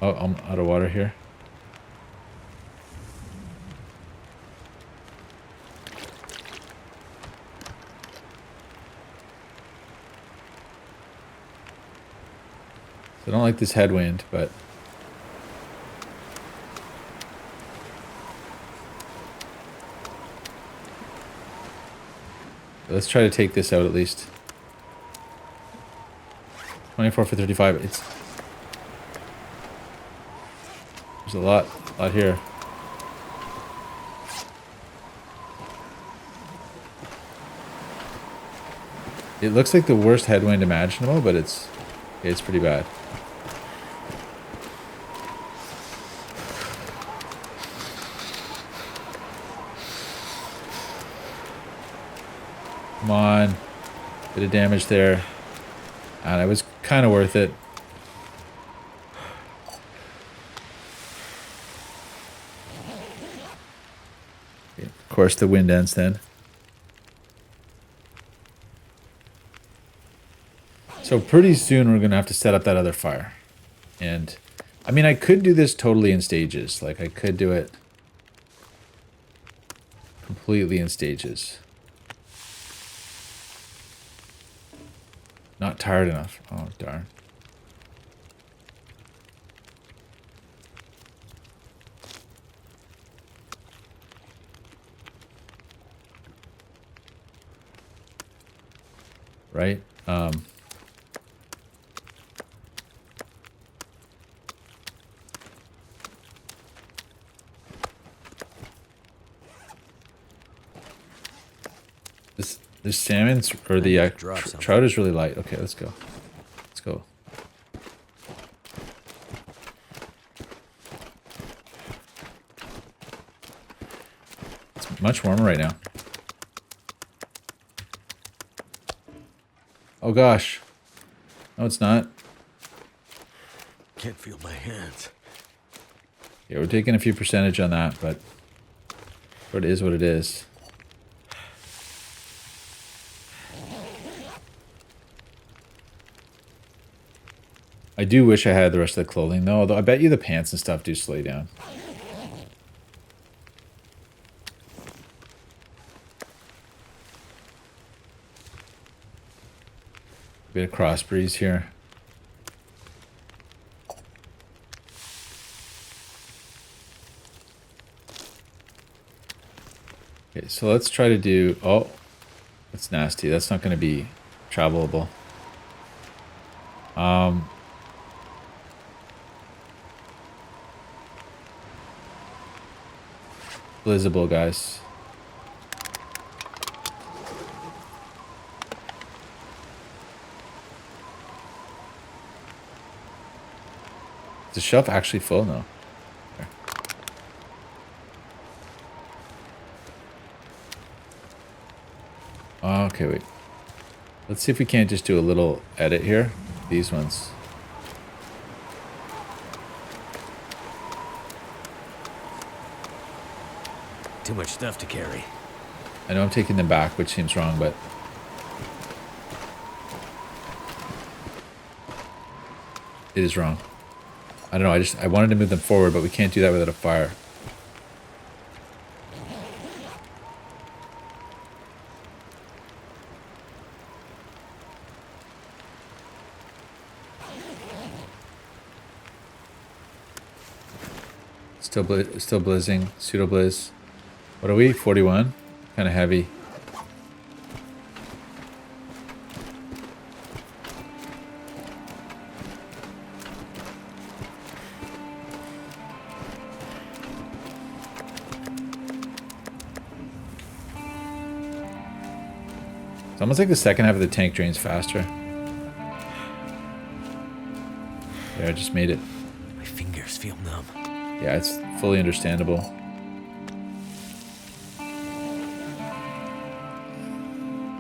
Oh, I'm out of water here. I don't like this headwind, but... Let's try to take this out at least. 24 for 35. There's a lot here. It looks like the worst headwind imaginable, but it's pretty bad. Come on. Bit of damage there. And it was kind of worth it. Okay, of course, the wind ends then. So pretty soon we're going to have to set up that other fire. And, I mean, I could do this totally in stages. Like, I could do it completely in stages. Not tired enough. Oh, darn. Right? The salmon's, or the trout is really light. Okay, let's go. Let's go. It's much warmer right now. Oh gosh. No, it's not. Can't feel my hands. Yeah, we're taking a few percentage on that, but it is what it is. I do wish I had the rest of the clothing though, although I bet you the pants and stuff do slow you down. Bit of cross breeze here. Okay, so let's try to do... Oh, that's nasty. That's not going to be travelable. Blizzable, guys. Is the shelf actually full? No. There. Okay, wait. Let's see if we can't just do a little edit here. These ones. Too much stuff to carry. I know I'm taking them back, which seems wrong, but... It is wrong. I don't know, I wanted to move them forward, but we can't do that without a fire. Still blizzing, pseudo blizz. What are we? 41? Kind of heavy. It's almost like the second half of the tank drains faster. There, I just made it. My fingers feel numb. Yeah, it's fully understandable.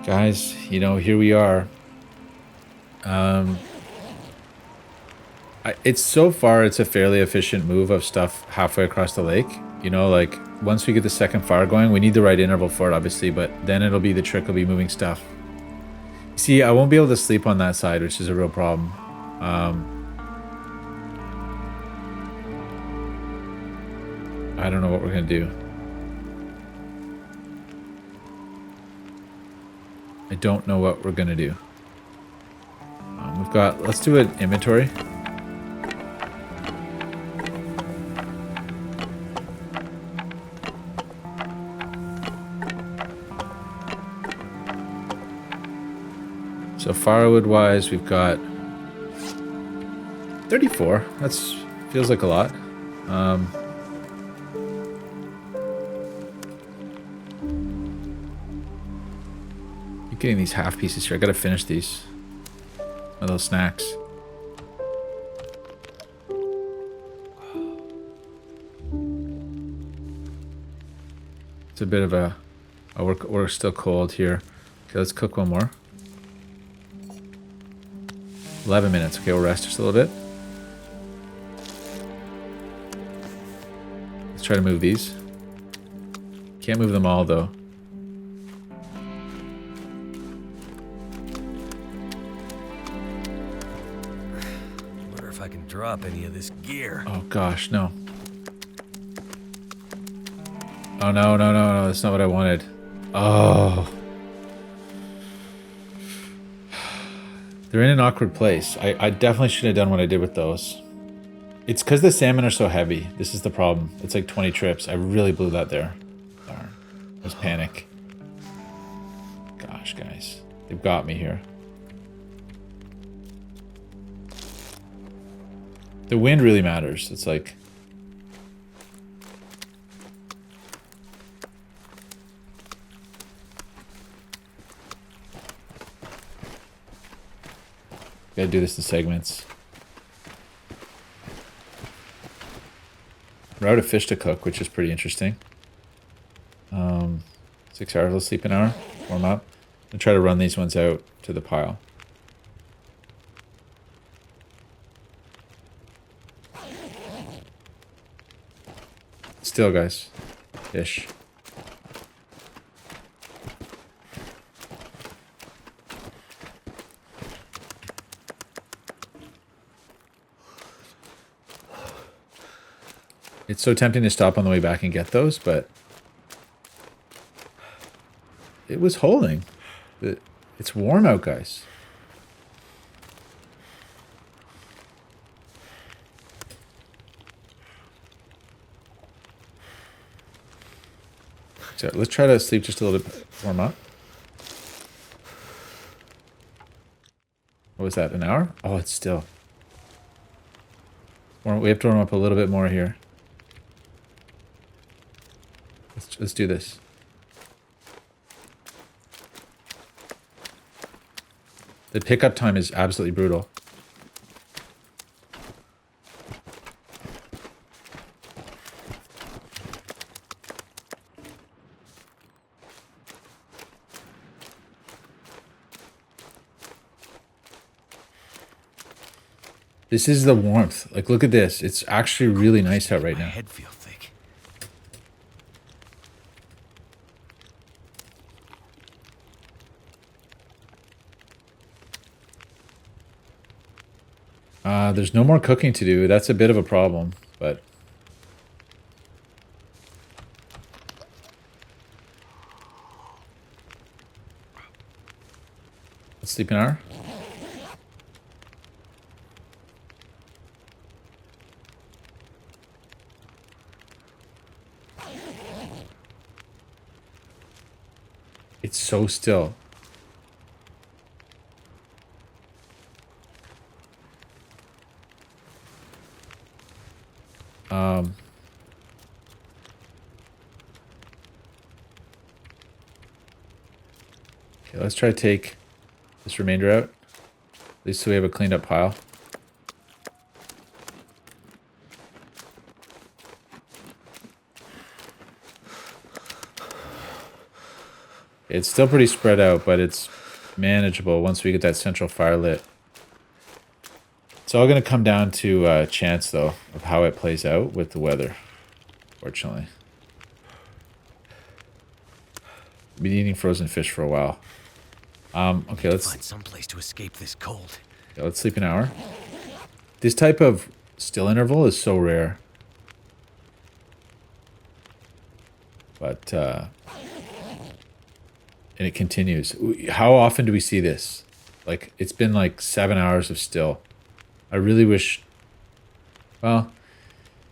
Guys, you know, here we are. It's so far, it's a fairly efficient move of stuff halfway across the lake. You know, like once we get the second fire going, we need the right interval for it, obviously, but then it'll be the trick will be moving stuff. See, I won't be able to sleep on that side, which is a real problem. I don't know what we're gonna do. I don't know what we're gonna do. We've got, let's do an inventory. So firewood wise, we've got 34. That's feels like a lot. Keep getting these half pieces here. I gotta finish these. My little snacks. It's a bit of a... Oh, we're still cold here. Okay, let's cook one more. 11 minutes. Okay, we'll rest just a little bit. Let's try to move these. Can't move them all, though. Wonder if I can drop any of this gear. Oh, gosh, no. Oh, no. That's not what I wanted. Oh. They're in an awkward place. I definitely should have done what I did with those. It's because the salmon are so heavy. This is the problem. It's like 20 trips. I really blew that there. Darn. It was panic. Gosh, guys. They've got me here. The wind really matters. It's like... Gotta do this in segments. We're out of fish to cook, which is pretty interesting. 6 hours, let's sleep an hour. Warm up. And try to run these ones out to the pile. Still, guys. Fish. It's so tempting to stop on the way back and get those, but it was holding. It's warm out, guys. So let's try to sleep just a little bit, warm up. What was that, an hour? Oh, it's still. We have to warm up a little bit more here. Let's do this. The pickup time is absolutely brutal. This is the warmth. Like, look at this. It's actually really nice out right now. My head feels thick. There's no more cooking to do. That's a bit of a problem, but... Let's sleep an hour. It's so still. Okay, let's try to take this remainder out. At least so we have a cleaned up pile. It's still pretty spread out, but it's manageable once we get that central fire lit. It's all going to come down to chance, though, of how it plays out with the weather, fortunately. been eating frozen fish for a while. Okay, let's Find some place to escape this cold. yeah, let's sleep an hour. This type of still interval is so rare. But and it continues. How often do we see this? Like, it's been like 7 hours of still. I really wish, well,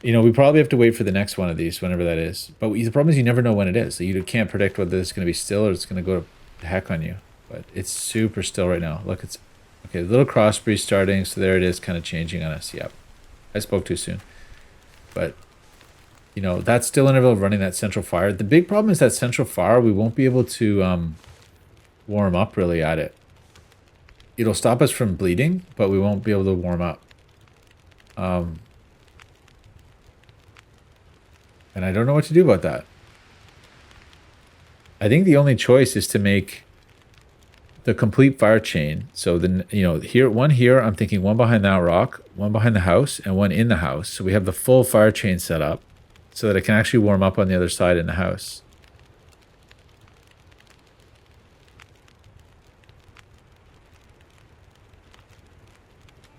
you know, we probably have to wait for the next one of these, whenever that is. But the problem is you never know when it is. So you can't predict whether it's going to be still or it's going to go to heck on you. But it's super still right now. Look, it's, okay, little cross breeze starting. So there it is, kind of changing on us. Yep. I spoke too soon. But, you know, that's still interval of running that central fire. The big problem is that central fire, we won't be able to warm up really at it. It'll stop us from bleeding, but we won't be able to warm up. And I don't know what to do about that. I think the only choice is to make the complete fire chain. So then, you know, here, I'm thinking one behind that rock, one behind the house, and one in the house. So we have the full fire chain set up so that it can actually warm up on the other side in the house.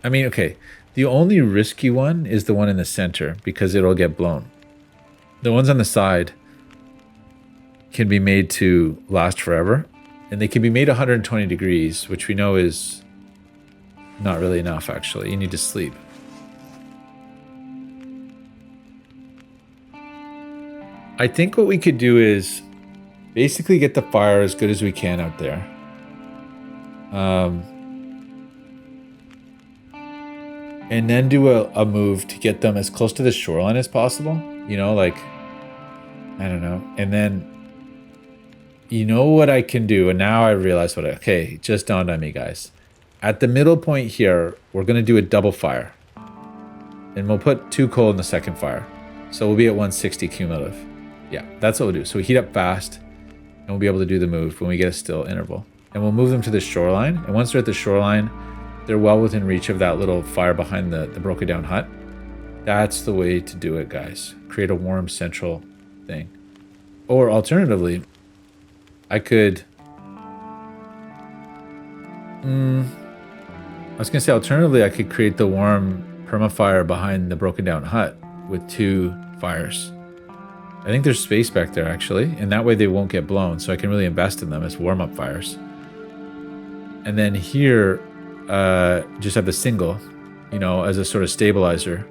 I mean, okay, the only risky one is the one in the center because it'll get blown. The ones on the side can be made to last forever, and they can be made 120 degrees, which we know is not really enough, actually. You need to sleep. I think what we could do is basically get the fire as good as we can out there. And then do a move to get them as close to the shoreline as possible. You know, like, I don't know. And then, you know what I can do? And now I realize okay, it just dawned on me, guys. At the middle point here, we're going to do a double fire. And we'll put 2 coal in the second fire. So we'll be at 160 cumulative. Yeah, that's what we'll do. So we heat up fast, and we'll be able to do the move when we get a still interval. And we'll move them to the shoreline. And once they're at the shoreline, they're well within reach of that little fire behind the broken down hut. That's the way to do it, guys. Create a warm central thing. Or alternatively, I could... I was going to say, alternatively, I could create the warm permafire behind the broken down hut with 2 fires. I think there's space back there, actually. And that way they won't get blown, so I can really invest in them as warm-up fires. And then here, just have the single, you know, as a sort of stabilizing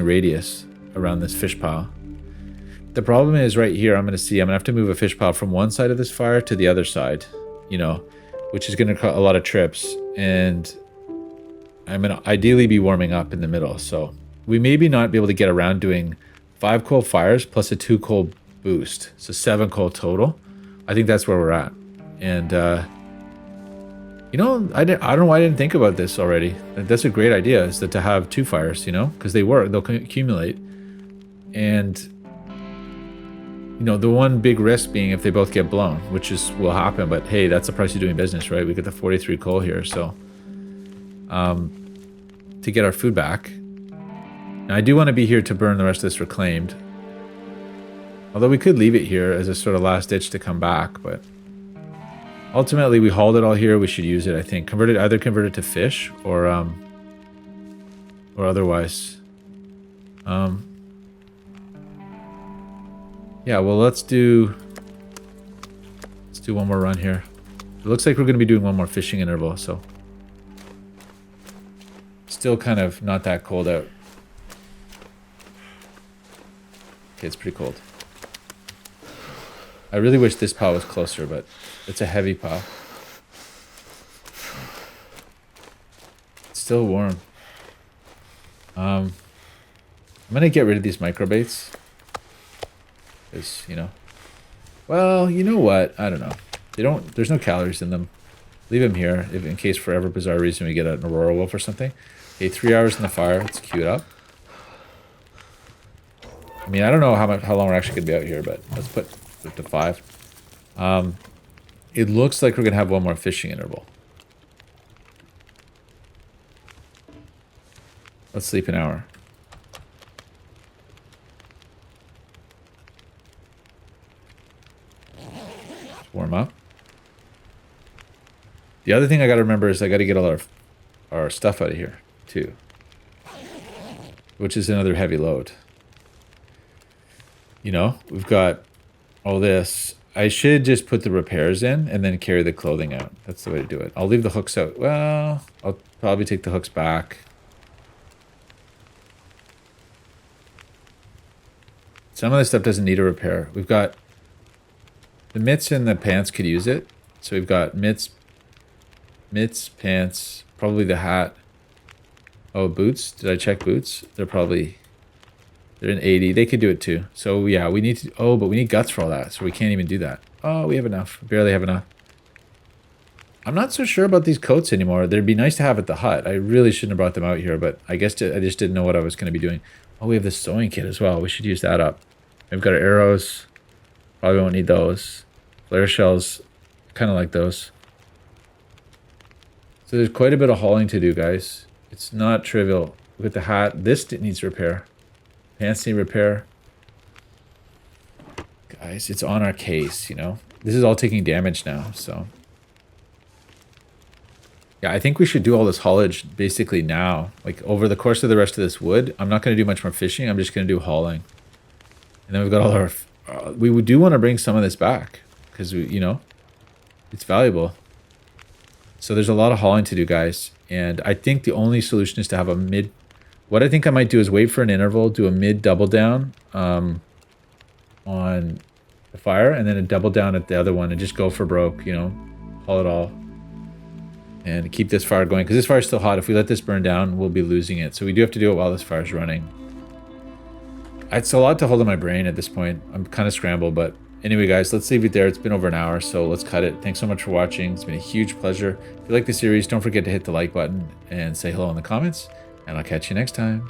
radius around this fish pile. The problem is right here, I'm going to have to move a fish pile from one side of this fire to the other side, you know, which is going to cut a lot of trips. And I'm going to ideally be warming up in the middle. So we maybe not be able to get around doing 5 coal fires plus a 2 coal boost. So 7 coal total. I think that's where we're at. And, you know, I don't know why I didn't think about this already. That's a great idea, is that to have 2 fires, you know, because they'll accumulate. And, you know, the one big risk being if they both get blown, which will happen. But hey, that's the price of doing business, right? We get the 43 coal here, so to get our food back. Now, I do want to be here to burn the rest of this reclaimed. Although we could leave it here as a sort of last ditch to come back, but ultimately we hauled it all here. We should use it, I think. Either convert it to fish or otherwise. Yeah, well, let's do one more run here. It looks like we're going to be doing one more fishing interval, so still kind of not that cold out. Okay, it's pretty cold. I really wish this pile was closer, but it's a heavy pile. It's still warm. I'm gonna get rid of these microbaits. Because, you know. Well, you know what? I don't know. There's no calories in them. Leave them here in case for ever bizarre reason we get an Aurora Wolf or something. Okay, 3 hours in the fire. Let's queue it up. I mean, I don't know how long we're actually going to be out here, but let's put it to 5. It looks like we're going to have one more fishing interval. Let's sleep an hour. The other thing I got to remember is I got to get all our stuff out of here too, which is another heavy load. You know, we've got all this. I should just put the repairs in and then carry the clothing out. That's the way to do it. I'll leave the hooks out. Well, I'll probably take the hooks back. Some of this stuff doesn't need a repair. We've got the mitts and the pants could use it. So we've got mitts, pants, probably the hat. Oh, boots. Did I check boots? They're in 80. They could do it too. So yeah, we need to, oh, but we need guts for all that. So we can't even do that. Oh, we have enough. Barely have enough. I'm not so sure about these coats anymore. They'd be nice to have at the hut. I really shouldn't have brought them out here, but I guess I just didn't know what I was going to be doing. Oh, we have this sewing kit as well. We should use that up. We've got our arrows. Probably won't need those. Flare shells. Kind of like those. So there's quite a bit of hauling to do, guys. It's not trivial. Look at the hat. This needs repair. Pants need repair. Guys, it's on our case, you know. This is all taking damage now, so. Yeah, I think we should do all this haulage basically now. Like over the course of the rest of this wood. I'm not going to do much more fishing. I'm just going to do hauling. And then we've got all our... we do want to bring some of this back. Because, you know, it's valuable. So there's a lot of hauling to do, guys. And I think the only solution is to have a mid... What I think I might do is wait for an interval, do a mid double down on the fire, and then a double down at the other one, and just go for broke, you know, haul it all. And keep this fire going, because this fire is still hot. If we let this burn down, we'll be losing it. So we do have to do it while this fire is running. It's a lot to hold in my brain at this point. I'm kind of scrambled, but anyway, guys, let's leave it there. It's been over an hour, so let's cut it. Thanks so much for watching. It's been a huge pleasure. If you like the series, don't forget to hit the like button and say hello in the comments. And I'll catch you next time.